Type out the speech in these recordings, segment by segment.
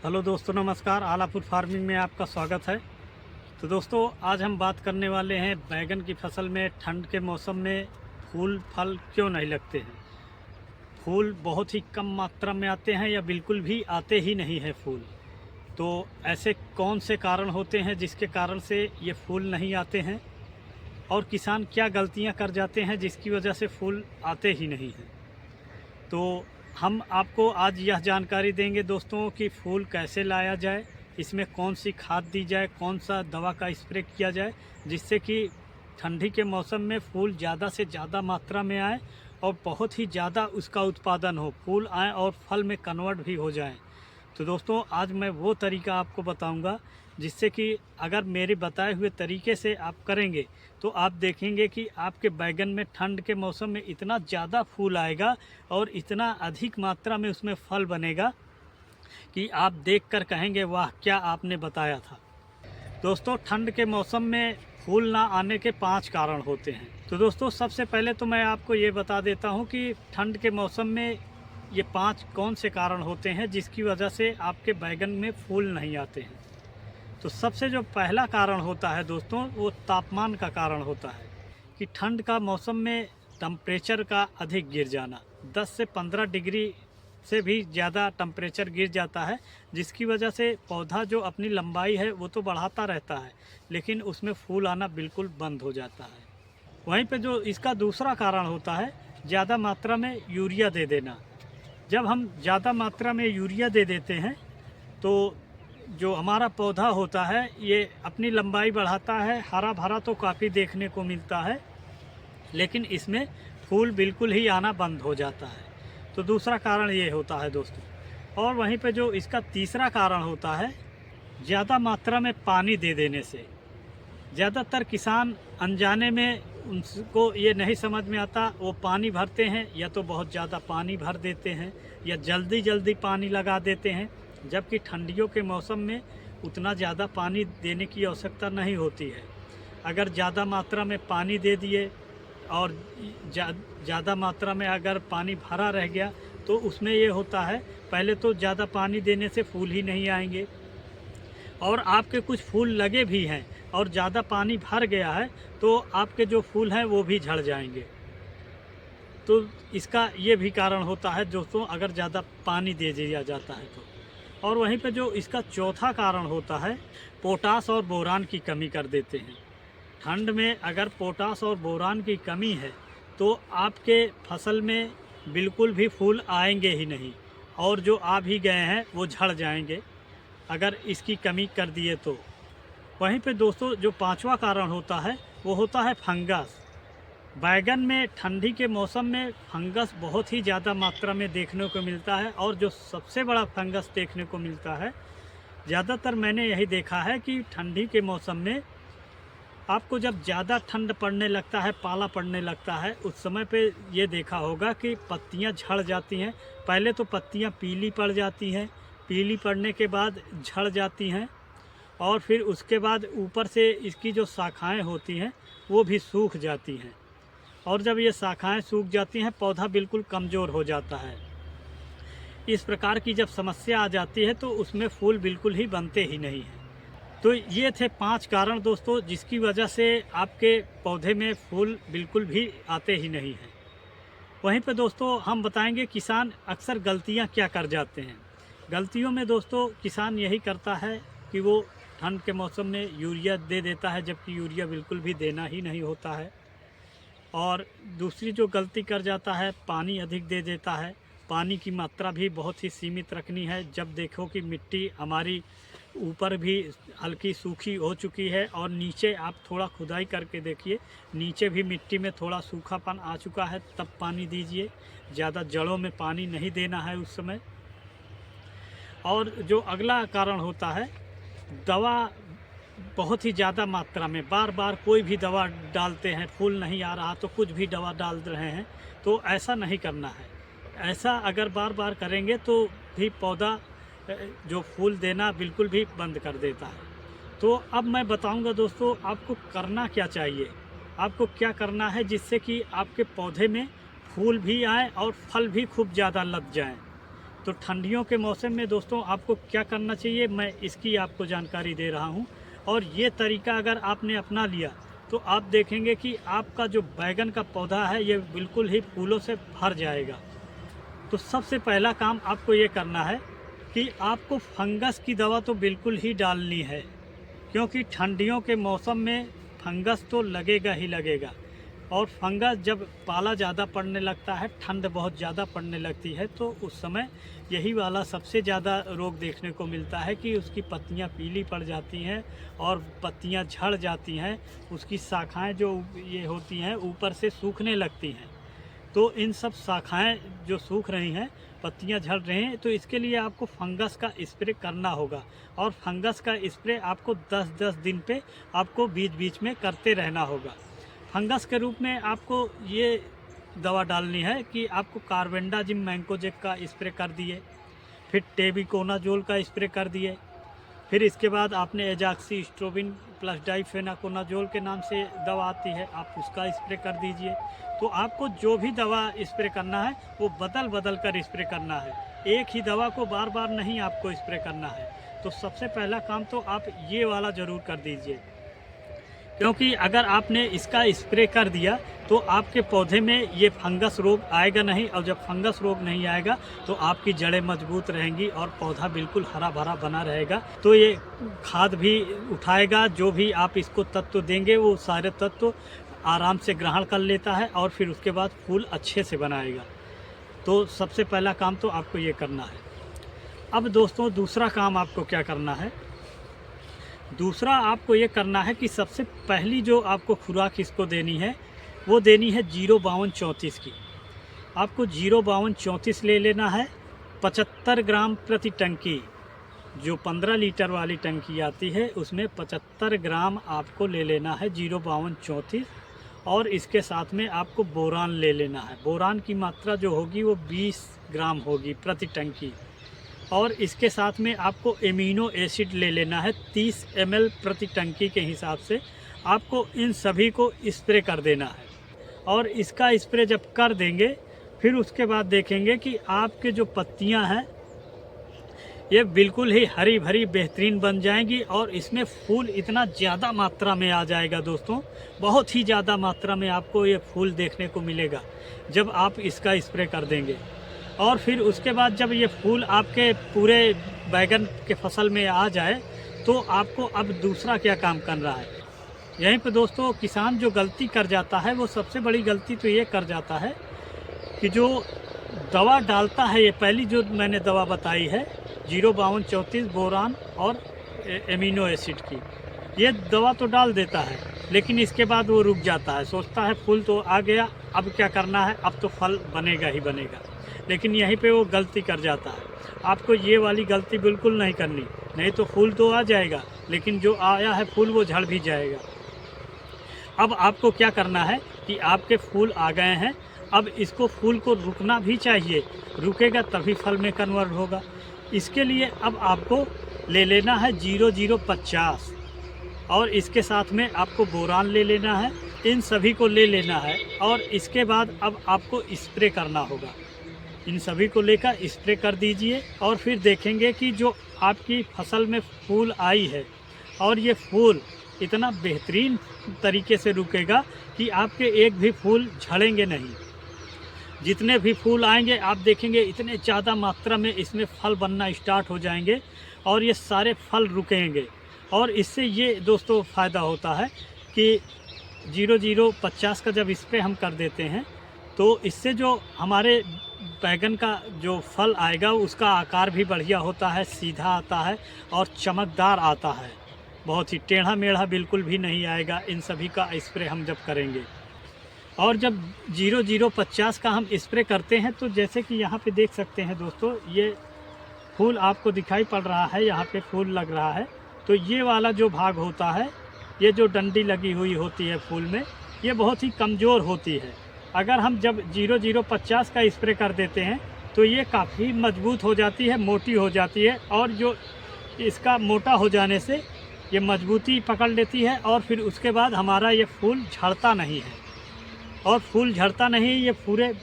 Hello दोस्तों, नमस्कार। Alapur farming में आपका स्वागत है। तो दोस्तों, आज हम बात करने वाले हैं बैगन की फसल में ठंड के मौसम में फूल फल क्यों नहीं लगते हैं। फूल बहुत ही कम मात्रा में आते हैं या बिल्कुल भी आते ही नहीं हैं फूल। तो ऐसे कौन से कारण होते हैं जिसके कारण से ये फूल नहीं आते हैं, और किसान क्या गलतियां कर जाते हैं जिसकी वजह से फूल आते ही नहीं हैं। तो हम आपको आज यह जानकारी देंगे दोस्तों कि फूल कैसे लाया जाए, इसमें कौन सी खाद दी जाए, कौन सा दवा का स्प्रे किया जाए, जिससे कि ठंडी के मौसम में फूल ज़्यादा से ज़्यादा मात्रा में आए और बहुत ही ज़्यादा उसका उत्पादन हो, फूल आए और फल में कन्वर्ट भी हो जाएं। तो दोस्तों, आज मैं वो तरीका आपको बताऊंगा जिससे कि अगर मेरे बताए हुए तरीके से आप करेंगे तो आप देखेंगे कि आपके बैगन में ठंड के मौसम में इतना ज़्यादा फूल आएगा और इतना अधिक मात्रा में उसमें फल बनेगा कि आप देखकर कहेंगे वाह, क्या आपने बताया था। दोस्तों, ठंड के मौसम में फूल ना आने के 5 कारण होते हैं। तो दोस्तों, सबसे पहले तो मैं आपको ये बता देता हूँ कि ठंड के मौसम में ये 5 कौन से कारण होते हैं जिसकी वजह से आपके बैगन में फूल नहीं आते हैं। तो सबसे जो पहला कारण होता है दोस्तों, वो तापमान का कारण होता है कि ठंड का मौसम में टेम्परेचर का अधिक गिर जाना, 10 से 15 डिग्री से भी ज़्यादा टेम्परेचर गिर जाता है, जिसकी वजह से पौधा जो अपनी लंबाई है वो तो बढ़ाता रहता है लेकिन उसमें फूल आना बिल्कुल बंद हो जाता है। वहीं पे जो इसका दूसरा कारण होता है, ज़्यादा मात्रा में यूरिया दे देना। जब हम ज़्यादा मात्रा में यूरिया दे देते हैं तो जो हमारा पौधा होता है ये अपनी लंबाई बढ़ाता है, हरा भरा तो काफ़ी देखने को मिलता है, लेकिन इसमें फूल बिल्कुल ही आना बंद हो जाता है। तो दूसरा कारण ये होता है दोस्तों। और वहीं पे जो इसका तीसरा कारण होता है, ज़्यादा मात्रा में पानी दे देने से। ज़्यादातर किसान अनजाने में उनको ये नहीं समझ में आता, वो पानी भरते हैं या तो बहुत ज़्यादा पानी भर देते हैं या जल्दी जल्दी पानी लगा देते हैं, जबकि ठंडियों के मौसम में उतना ज़्यादा पानी देने की आवश्यकता नहीं होती है। अगर ज़्यादा मात्रा में पानी दे दिए और ज़्यादा मात्रा में अगर पानी भरा रह गया तो उसमें ये होता है, पहले तो ज़्यादा पानी देने से फूल ही नहीं आएंगे, और आपके कुछ फूल लगे भी हैं और ज़्यादा पानी भर गया है तो आपके जो फूल हैं वो भी झड़ जाएंगे। तो इसका ये भी कारण होता है दोस्तों, अगर ज़्यादा पानी दे दिया जाता है तो। और वहीं पे जो इसका चौथा कारण होता है, पोटास और बोरान की कमी कर देते हैं। ठंड में अगर पोटास और बोरान की कमी है तो आपके फसल में बिल्कुल भी फूल आएंगे ही नहीं, और जो आ भी गए हैं वो झड़ जाएंगे अगर इसकी कमी कर दिए तो। वहीं पे दोस्तों, जो पांचवा कारण होता है वो होता है फंगस। बैगन में ठंडी के मौसम में फंगस बहुत ही ज़्यादा मात्रा में देखने को मिलता है, और जो सबसे बड़ा फंगस देखने को मिलता है, ज़्यादातर मैंने यही देखा है कि ठंडी के मौसम में आपको जब ज़्यादा ठंड पड़ने लगता है, पाला पड़ने लगता है, उस समय पे ये देखा होगा कि पत्तियां झड़ जाती हैं। पहले तो पत्तियां पीली पड़ जाती हैं, पीली पड़ने के बाद झड़ जाती हैं, और फिर उसके बाद ऊपर से इसकी जो शाखाएं होती हैं वो भी सूख जाती हैं, और जब ये शाखाएं सूख जाती हैं पौधा बिल्कुल कमज़ोर हो जाता है। इस प्रकार की जब समस्या आ जाती है तो उसमें फूल बिल्कुल ही बनते ही नहीं हैं। तो ये थे 5 कारण दोस्तों जिसकी वजह से आपके पौधे में फूल बिल्कुल भी आते ही नहीं हैं। वहीं पे दोस्तों हम बताएंगे किसान अक्सर गलतियां क्या कर जाते हैं। गलतियों में दोस्तों किसान यही करता है कि वो ठंड के मौसम में यूरिया दे देता है, जबकि यूरिया बिल्कुल भी देना ही नहीं होता है। और दूसरी जो गलती कर जाता है, पानी अधिक दे देता है। पानी की मात्रा भी बहुत ही सीमित रखनी है। जब देखो कि मिट्टी हमारी ऊपर भी हल्की सूखी हो चुकी है और नीचे आप थोड़ा खुदाई करके देखिए, नीचे भी मिट्टी में थोड़ा सूखापन आ चुका है, तब पानी दीजिए। ज़्यादा जड़ों में पानी नहीं देना है उस समय। और जो अगला कारण होता है, दवा बहुत ही ज़्यादा मात्रा में बार बार कोई भी दवा डालते हैं, फूल नहीं आ रहा तो कुछ भी दवा डाल रहे हैं, तो ऐसा नहीं करना है। ऐसा अगर बार बार करेंगे तो भी पौधा जो फूल देना बिल्कुल भी बंद कर देता है। तो अब मैं बताऊंगा दोस्तों आपको करना क्या चाहिए, आपको क्या करना है जिससे कि आपके पौधे में फूल भी आए और फल भी खूब ज़्यादा लग जाएं। तो ठंडियों के मौसम में दोस्तों आपको क्या करना चाहिए, मैं इसकी आपको जानकारी दे रहा हूँ। और ये तरीका अगर आपने अपना लिया तो आप देखेंगे कि आपका जो बैगन का पौधा है ये बिल्कुल ही फूलों से भर जाएगा। तो सबसे पहला काम आपको ये करना है कि आपको फंगस की दवा तो बिल्कुल ही डालनी है, क्योंकि ठंडियों के मौसम में फंगस तो लगेगा ही लगेगा। और फंगस जब पाला ज़्यादा पड़ने लगता है, ठंड बहुत ज़्यादा पड़ने लगती है, तो उस समय यही वाला सबसे ज़्यादा रोग देखने को मिलता है कि उसकी पत्तियां पीली पड़ जाती हैं और पत्तियां झड़ जाती हैं, उसकी शाखाएं जो ये होती हैं ऊपर से सूखने लगती हैं। तो इन सब शाखाएं जो सूख रही हैं, पत्तियां झड़ रही हैं, तो इसके लिए आपको फंगस का स्प्रे करना होगा। और फंगस का स्प्रे आपको 10-10 दिन पे आपको बीच बीच में करते रहना होगा। फंगस के रूप में आपको ये दवा डालनी है कि आपको कार्बेंडाजिम मैंकोजेब का स्प्रे कर दिए, फिर टेबिकोनाजोल का स्प्रे कर दिए, फिर इसके बाद आपने एजाक्सीस्ट्रोबिन प्लस डाइफेनाकोनाजोल के नाम से दवा आती है, आप उसका स्प्रे कर दीजिए। तो आपको जो भी दवा स्प्रे करना है वो बदल बदल कर स्प्रे करना है, एक ही दवा को बार बार नहीं आपको स्प्रे करना है। तो सबसे पहला काम तो आप ये वाला ज़रूर कर दीजिए, क्योंकि अगर आपने इसका स्प्रे कर दिया तो आपके पौधे में ये फंगस रोग आएगा नहीं, और जब फंगस रोग नहीं आएगा तो आपकी जड़ें मजबूत रहेंगी और पौधा बिल्कुल हरा भरा बना रहेगा। तो ये खाद भी उठाएगा, जो भी आप इसको तत्व देंगे वो सारे तत्व आराम से ग्रहण कर लेता है और फिर उसके बाद फूल अच्छे से बनाएगा। तो सबसे पहला काम तो आपको ये करना है। अब दोस्तों दूसरा काम आपको क्या करना है, दूसरा आपको ये करना है कि सबसे पहली जो आपको खुराक इसको देनी है वो देनी है 05234 की। आपको 05234 ले लेना है 75 ग्राम प्रति टंकी। जो 15 लीटर वाली टंकी आती है उसमें 75 ग्राम आपको ले लेना है 05234। और इसके साथ में आपको बोरान ले लेना है। बोरान की मात्रा जो होगी वो 20 ग्राम होगी प्रति टंकी। और इसके साथ में आपको एमिनो एसिड ले लेना है 30 ml प्रति टंकी के हिसाब से। आपको इन सभी को स्प्रे कर देना है। और इसका स्प्रे जब कर देंगे फिर उसके बाद देखेंगे कि आपके जो पत्तियां हैं ये बिल्कुल ही हरी भरी बेहतरीन बन जाएंगी और इसमें फूल इतना ज़्यादा मात्रा में आ जाएगा दोस्तों, बहुत ही ज़्यादा मात्रा में आपको ये फूल देखने को मिलेगा जब आप इसका स्प्रे कर देंगे। और फिर उसके बाद जब ये फूल आपके पूरे बैगन के फसल में आ जाए तो आपको अब दूसरा क्या काम कर रहा है। यहीं पे दोस्तों किसान जो गलती कर जाता है वो सबसे बड़ी गलती तो ये कर जाता है कि जो दवा डालता है, ये पहली जो मैंने दवा बताई है 05234 बोरान और एमिनो एसिड की, ये दवा तो डाल देता है लेकिन इसके बाद वो रुक जाता है, सोचता है फूल तो आ गया अब क्या करना है, अब तो फल बनेगा ही बनेगा। लेकिन यहीं पे वो गलती कर जाता है। आपको ये वाली गलती बिल्कुल नहीं करनी, नहीं तो फूल तो आ जाएगा लेकिन जो आया है फूल वो झड़ भी जाएगा। अब आपको क्या करना है कि आपके फूल आ गए हैं, अब इसको फूल को रुकना भी चाहिए, रुकेगा तभी फल में कन्वर्ट होगा। इसके लिए अब आपको ले लेना है 0050 और इसके साथ में आपको बोरान ले लेना है, इन सभी को ले लेना है। और इसके बाद अब आपको स्प्रे करना होगा, इन सभी को लेकर स्प्रे कर दीजिए। और फिर देखेंगे कि जो आपकी फसल में फूल आई है और ये फूल इतना बेहतरीन तरीके से रुकेगा कि आपके एक भी फूल झड़ेंगे नहीं। जितने भी फूल आएंगे आप देखेंगे इतने ज़्यादा मात्रा में इसमें फल बनना स्टार्ट हो जाएंगे और ये सारे फल रुकेंगे। और इससे ये दोस्तों फ़ायदा होता है कि 0050 का जब स्प्रे हम कर देते हैं तो इससे जो हमारे बैगन का जो फल आएगा उसका आकार भी बढ़िया होता है, सीधा आता है और चमकदार आता है, बहुत ही टेढ़ा मेढ़ा बिल्कुल भी नहीं आएगा इन सभी का स्प्रे हम जब करेंगे। और जब 0050 का हम स्प्रे करते हैं तो जैसे कि यहाँ पे देख सकते हैं दोस्तों, ये फूल आपको दिखाई पड़ रहा है, यहाँ पे फूल लग रहा है। तो ये वाला जो भाग होता है, ये जो डंडी लगी हुई होती है फूल में, ये बहुत ही कमज़ोर होती है। अगर हम जब 0050 का स्प्रे कर देते हैं तो ये काफ़ी मजबूत हो जाती है, मोटी हो जाती है। और जो इसका मोटा हो जाने से ये मजबूती पकड़ लेती है और फिर उसके बाद हमारा ये फूल झड़ता नहीं है। और फूल झड़ता नहीं, ये पूरे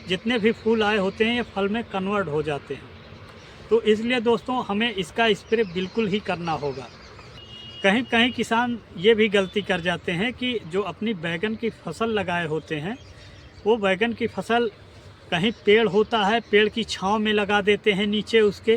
जितने भी फूल आए होते हैं ये फल में कन्वर्ट हो जाते हैं। तो इसलिए दोस्तों हमें इसका स्प्रे बिल्कुल ही करना होगा। कहीं कहीं किसान ये भी गलती कर जाते हैं कि जो अपनी बैगन की फसल लगाए होते हैं, वो बैगन की फसल कहीं पेड़ होता है, पेड़ की छांव में लगा देते हैं नीचे उसके,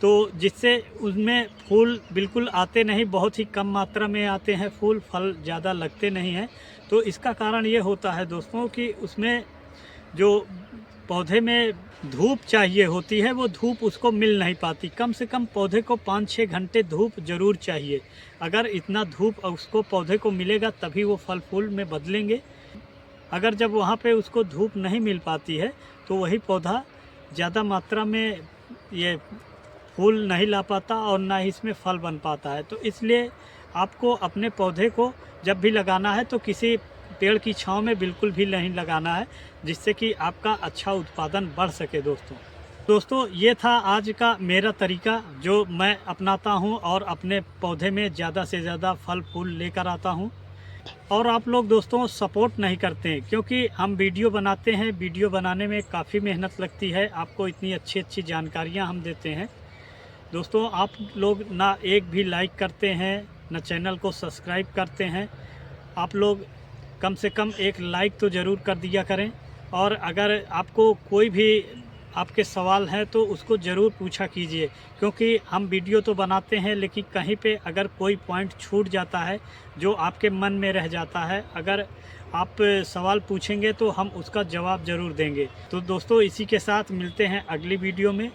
तो जिससे उसमें फूल बिल्कुल आते नहीं, बहुत ही कम मात्रा में आते हैं फूल, फल ज़्यादा लगते नहीं हैं। तो इसका कारण ये होता है दोस्तों कि उसमें जो पौधे में धूप चाहिए होती है, वो धूप उसको मिल नहीं पाती। कम से कम पौधे को 5-6 घंटे धूप ज़रूर चाहिए। अगर इतना धूप उसको पौधे को मिलेगा तभी वो फल फूल में बदलेंगे। अगर जब वहाँ पे उसको धूप नहीं मिल पाती है तो वही पौधा ज़्यादा मात्रा में ये फूल नहीं ला पाता और ना ही इसमें फल बन पाता है। तो इसलिए आपको अपने पौधे को जब भी लगाना है तो किसी पेड़ की छांव में बिल्कुल भी नहीं लगाना है, जिससे कि आपका अच्छा उत्पादन बढ़ सके। दोस्तों ये था आज का मेरा तरीका जो मैं अपनाता हूँ और अपने पौधे में ज़्यादा से ज़्यादा फल फूल लेकर आता हूँ। और आप लोग दोस्तों सपोर्ट नहीं करते हैं, क्योंकि हम वीडियो बनाते हैं, वीडियो बनाने में काफ़ी मेहनत लगती है, आपको इतनी अच्छी अच्छी जानकारियाँ हम देते हैं। दोस्तों आप लोग ना एक भी लाइक करते हैं, ना चैनल को सब्सक्राइब करते हैं। आप लोग कम से कम एक लाइक तो ज़रूर कर दिया करें, और अगर आपको कोई भी आपके सवाल हैं तो उसको ज़रूर पूछा कीजिए, क्योंकि हम वीडियो तो बनाते हैं लेकिन कहीं पे अगर कोई पॉइंट छूट जाता है जो आपके मन में रह जाता है, अगर आप सवाल पूछेंगे तो हम उसका जवाब ज़रूर देंगे। तो दोस्तों इसी के साथ मिलते हैं अगली वीडियो में।